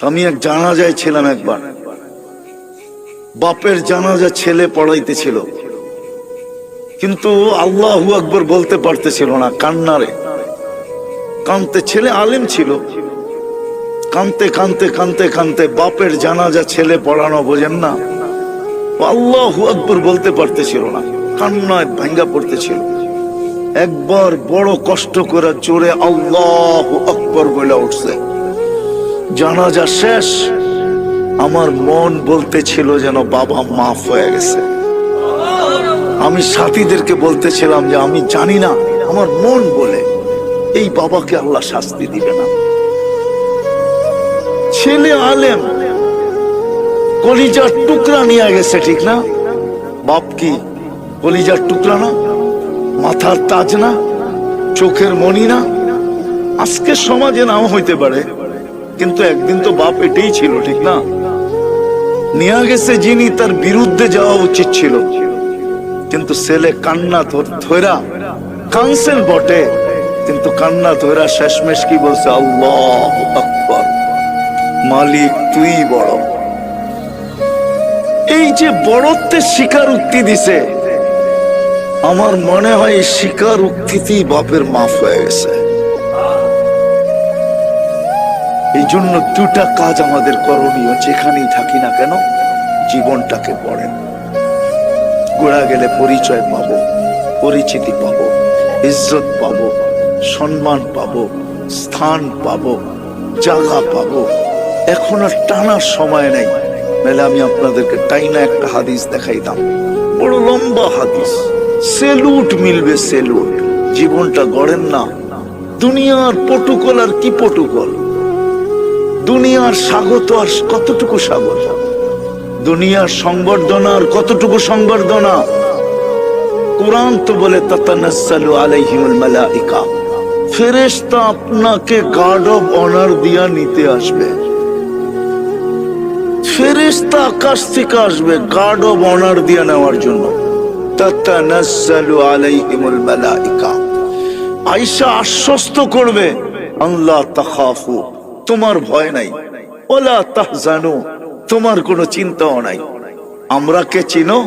আমি এক জানাজায় ছিলাম একবার, বাপের জানাজা ছেলে পড়াইতেছিল, কিন্তু আল্লাহু আকবার বলতে পারতেছিল না, কান্নারে কানতে। ছেলে আলেম ছিল, কানতে কানতে কানতে কানতে বাপের জানাজা ছেলে পড়ানো, বোঝেন না, আল্লাহু আকবার বলতে পারতেছিল না, কান্নায় ভাঙ্গা পড়তেছিল। একবার বড় কষ্ট করে জোরে আল্লাহু আকবার বলে উঠছে। জানাজা শেষ, আমার মন বলতেছিল যেন বাবা মাফ হয়ে গেছে। আমি সাথীদেরকে বলতেছিলাম যে আমি জানি না, আমার মন বলে এই বাবাকে আল্লাহ শাস্তি দিবে না। ছেলে আলেম, কলিজার টুকরা নিয়ে গেছে, ঠিক না? বাপ কি কলিজার টুকরা না? মাথার তাজ না? চোখের মণি না? আজকে সমাজে নাও হইতে পারে, কিন্তু একদিন তো বাপ এটাই ছিল, ঠিক না? নিয়ে গেছে যিনি, তার বিরুদ্ধে যাওয়া উচিত ছিল, কিন্তু ছেলে কান্না ধরা কানছেন বটে, কিন্তু কান্না ধরা শেষমেশ কি বলছে? আল্লাহু আকবার, মালিক তুই বড়। এই যে বড়ত্বের স্বীকারোক্তি দিছে, আমার মনে হয় এই স্বীকারোক্তিতেই বাপের মাফ হয়ে গেছে। এই জন্য দুটা কাজ আমাদের করণীয়, যেখানেই থাকি না কেন, জীবনটাকে পড়েন। গোড়া গেলে পরিচয় পাবো, পরিচিতি পাবো, ইজ্জত পাবো, সম্মান পাবো, স্থান পাবো, জায়গা পাবো। এখন আর টানার সময় নেই, নাহলে আমি আপনাদেরকে টাইনা একটা হাদিস দেখাইতাম, বড় লম্বা হাদিস, সেলুট মিলবে, সেলুট। জীবনটা গড়েন না। দুনিয়ার পটুকল আর কি পটুকল, দুনিয়ার স্বাগত আর কতটুকু স্বাগত, দুনিয়ার সংবর্ধনা আর কতটুকু সংবর্ধনা। কোরআন তো বলে তাতানাজ্জালু আলাইহিমুল মালাইকা, ফেরেশতা আপনাকে গার্ড অফ অনার দিয়া নিতে আসবে। ফেরেশতা আকাশ থেকে আসবে গার্ড অফ অনার দিয়া নেওয়ার জন্য। তাতানাজ্জালু আলাইহিমুল মালাইকা, আয়েশা আশ্বস্ত করবে, আল্লাহ তাখাফু, তোমার ভয় নাই, ওয়ালা তাহজানু, তোমার কোনো চিন্তাও নাই। আমরা কে চিনো?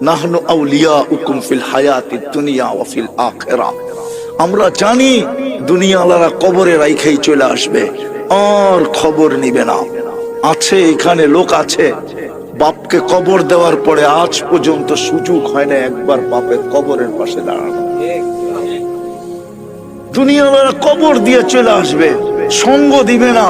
নাহনু আউলিয়াউকুম ফিল হায়াতিদ দুনিয়া ওয়া ফিল আখিরাহ। আমরা জানি দুনিয়াওয়ালারা কবরে রাইখাই চলে আসবে, আর খবর নিবে না। আছে এখানে লোক আছে, বাপকে কবর দেওয়ার পরে আজ পর্যন্ত সুযোগ হয় না একবার বাপের কবরের পাশে দাঁড়ানো। দুনিয়াওয়ালারা কবর দিয়ে চলে আসবে, সঙ্গ দিবে না,